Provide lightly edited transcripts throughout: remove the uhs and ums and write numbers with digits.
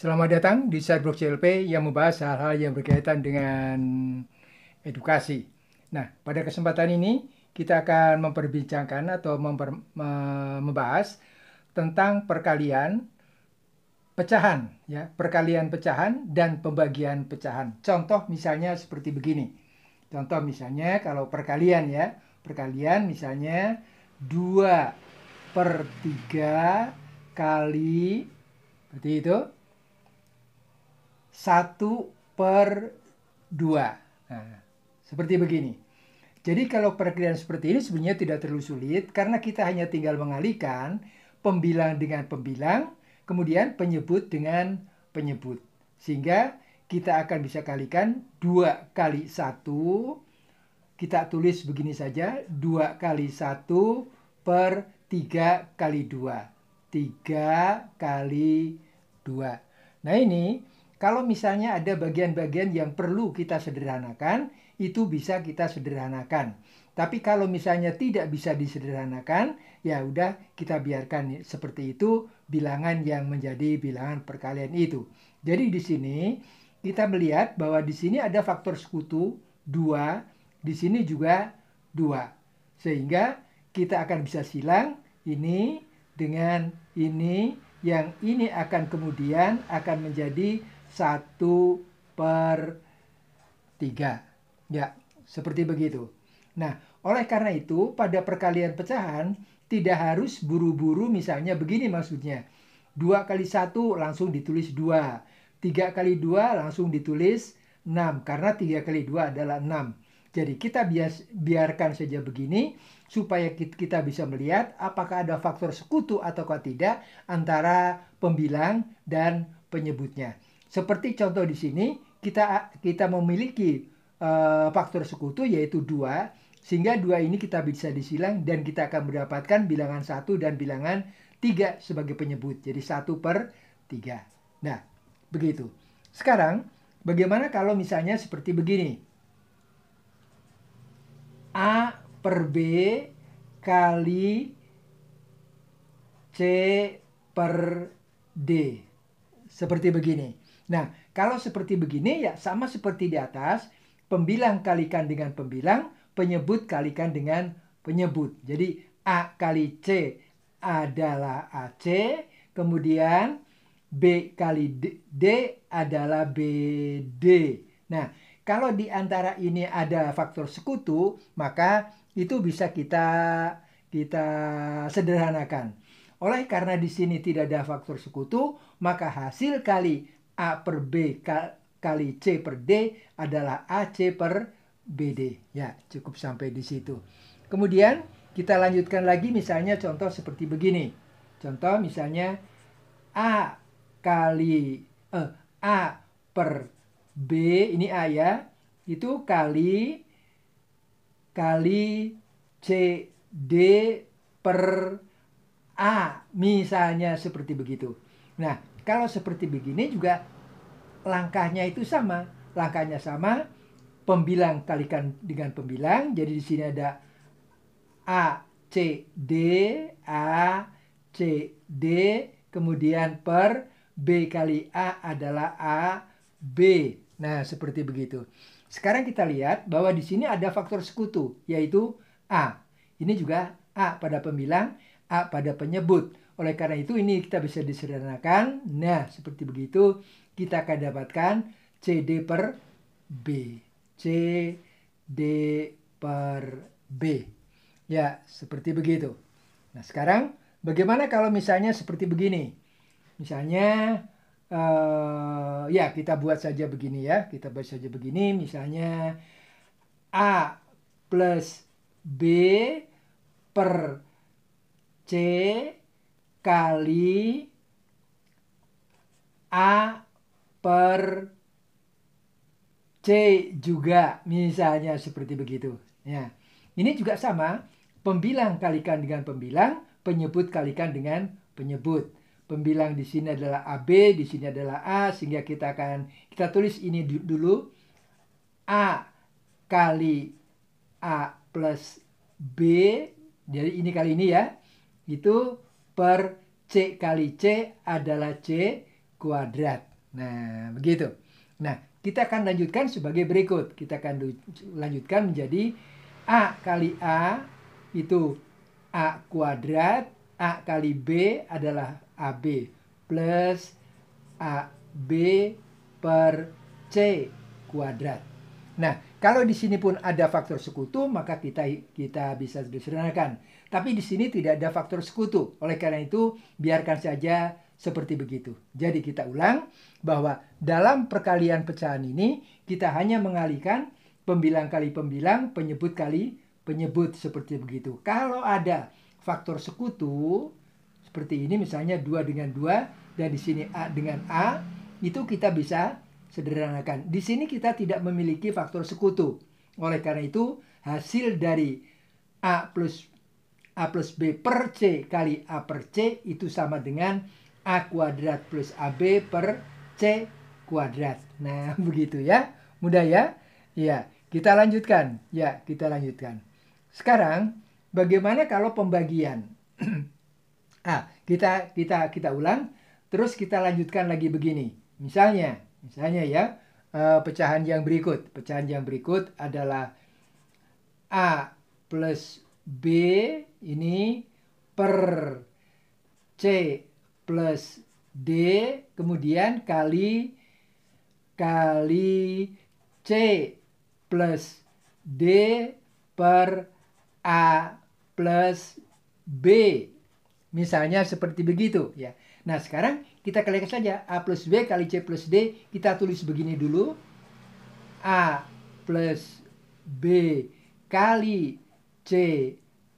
Selamat datang di Cyberblog CLP yang membahas hal-hal yang berkaitan dengan edukasi. Nah, pada kesempatan ini kita akan memperbincangkan atau membahas tentang perkalian pecahan, ya, perkalian pecahan dan pembagian pecahan. Contoh misalnya seperti begini. Contoh misalnya kalau perkalian ya, perkalian misalnya 2 per 3 kali seperti itu 1/2. Nah, seperti begini. Jadi kalau perkalian seperti ini sebenarnya tidak terlalu sulit karena kita hanya tinggal mengalihkan pembilang dengan pembilang, kemudian penyebut dengan penyebut. Sehingga kita akan bisa kalikan 2 kali 1, kita tulis begini saja, 2 kali 1 per 3 kali 2. 3 kali 2. Nah ini, kalau misalnya ada bagian-bagian yang perlu kita sederhanakan, itu bisa kita sederhanakan. Tapi kalau misalnya tidak bisa disederhanakan, ya udah kita biarkan seperti itu bilangan yang menjadi bilangan perkalian itu. Jadi di sini kita melihat bahwa di sini ada faktor sekutu 2, di sini juga 2. Sehingga kita akan bisa silang ini dengan ini, yang ini akan kemudian akan menjadi 1/3. Ya, seperti begitu. Nah, oleh karena itu pada perkalian pecahan tidak harus buru-buru, misalnya begini maksudnya. 2 kali 1 langsung ditulis 2. 3 kali 2 langsung ditulis 6. Karena 3 kali 2 adalah 6. Jadi kita biarkan saja begini supaya kita bisa melihat apakah ada faktor sekutu ataukah tidak antara pembilang dan penyebutnya. Seperti contoh di sini kita memiliki faktor sekutu yaitu 2, sehingga 2 ini kita bisa disilang dan kita akan mendapatkan bilangan 1 dan bilangan 3 sebagai penyebut. Jadi 1/3. Nah, begitu. Sekarang bagaimana kalau misalnya seperti begini? A per B kali C per D. Seperti begini. Nah, kalau seperti begini ya sama seperti di atas. Pembilang kalikan dengan pembilang, penyebut kalikan dengan penyebut. Jadi A kali C adalah AC, kemudian B kali D adalah BD. Nah, kalau di antara ini ada faktor sekutu, maka itu bisa kita sederhanakan. Oleh karena di sini tidak ada faktor sekutu, maka hasil kali A per B kali C per D adalah AC per BD. Ya, cukup sampai di situ. Kemudian kita lanjutkan lagi misalnya contoh seperti begini. Contoh misalnya A kali A per B, ini A ya, itu kali CD per A, misalnya seperti begitu. Nah, kalau seperti begini juga langkahnya itu sama. Langkahnya sama, pembilang kalikan dengan pembilang. Jadi di sini ada A, C, D, A, C, D, kemudian per B kali A adalah A, B. Nah, seperti begitu. Sekarang kita lihat bahwa di sini ada faktor sekutu, yaitu A. Ini juga A pada pembilang, A pada penyebut. Oleh karena itu ini kita bisa disederhanakan. Nah, seperti begitu kita akan dapatkan CD per B. CD per B. Ya, seperti begitu. Nah, sekarang bagaimana kalau misalnya seperti begini? Misalnya ya kita buat saja begini ya. Kita buat saja begini. Misalnya A plus B per C kali A per C juga, misalnya seperti begitu. Ya, ini juga sama, pembilang kalikan dengan pembilang, penyebut kalikan dengan penyebut. Pembilang di sini adalah AB, di sini adalah A, sehingga kita tulis ini dulu, A kali A plus B, jadi ini kali ini ya, itu per C kali C adalah C kuadrat. Nah, begitu. Nah, kita akan lanjutkan sebagai berikut. Kita akan lanjutkan menjadi A kali A itu A kuadrat, A kali B adalah AB plus AB per C kuadrat. Nah, kalau di sini pun ada faktor sekutu, maka kita bisa sederhanakan. Tapi di sini tidak ada faktor sekutu. Oleh karena itu, biarkan saja seperti begitu. Jadi kita ulang bahwa dalam perkalian pecahan ini, kita hanya mengalihkan pembilang kali pembilang, penyebut kali penyebut seperti begitu. Kalau ada faktor sekutu, seperti ini misalnya 2 dengan 2, dan di sini A dengan A, itu kita bisa sederhanakan. Di sini kita tidak memiliki faktor sekutu. Oleh karena itu, hasil dari A plus B per C kali A per C itu sama dengan A kuadrat plus AB per C kuadrat. Nah, begitu ya. Mudah ya? Ya, kita lanjutkan. Ya, kita lanjutkan. Sekarang, bagaimana kalau pembagian? Kita ulang, terus kita lanjutkan lagi begini. Misalnya ya, pecahan yang berikut adalah A plus B ini per C plus D, kemudian kali C plus D per A plus B. Misalnya seperti begitu ya. Nah, sekarang kita kalikan saja A plus B kali C plus D. Kita tulis begini dulu. A plus B kali C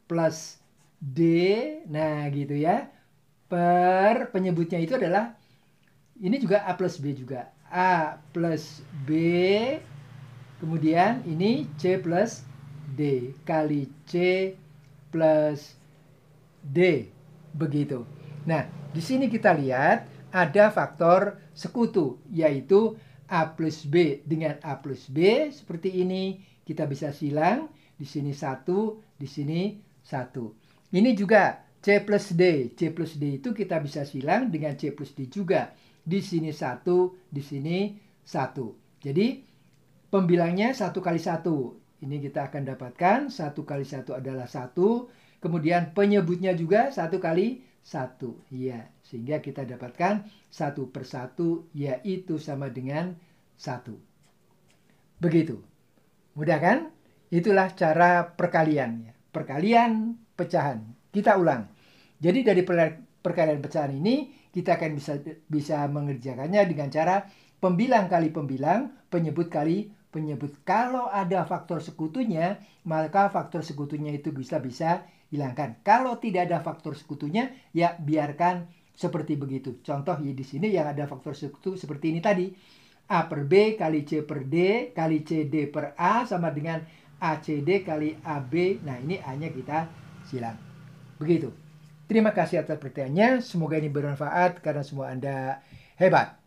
plus D. Nah, gitu ya. Per penyebutnya itu adalah, ini juga A plus B juga. A plus B, kemudian ini C plus D kali C plus D. Begitu. Nah, di sini kita lihat ada faktor sekutu, yaitu A plus B dengan A plus B seperti ini. Kita bisa silang, di sini 1, di sini 1. Ini juga C plus D. C plus D itu kita bisa silang dengan C plus D juga. Di sini 1, di sini 1. Jadi pembilangnya 1 kali 1. Ini kita akan dapatkan 1 kali 1 adalah 1. Kemudian penyebutnya juga 1 kali 1. Ya, sehingga kita dapatkan 1 per 1 yaitu sama dengan 1. Begitu. Mudah kan? Itulah cara perkalian. Perkalian pecahan. Kita ulang. Jadi dari perkalian pecahan ini kita akan bisa mengerjakannya dengan cara pembilang kali pembilang, penyebut kali penyebut. Kalau ada faktor sekutunya, maka faktor sekutunya itu bisa hilangkan. Kalau tidak ada faktor sekutunya, ya biarkan seperti begitu. Contoh ya di sini yang ada faktor sekutu seperti ini tadi. A per B kali C per D kali CD per A sama dengan ACD kali AB. Nah, ini A-nya kita silang. Begitu. Terima kasih atas perhatiannya. Semoga ini bermanfaat karena semua Anda hebat.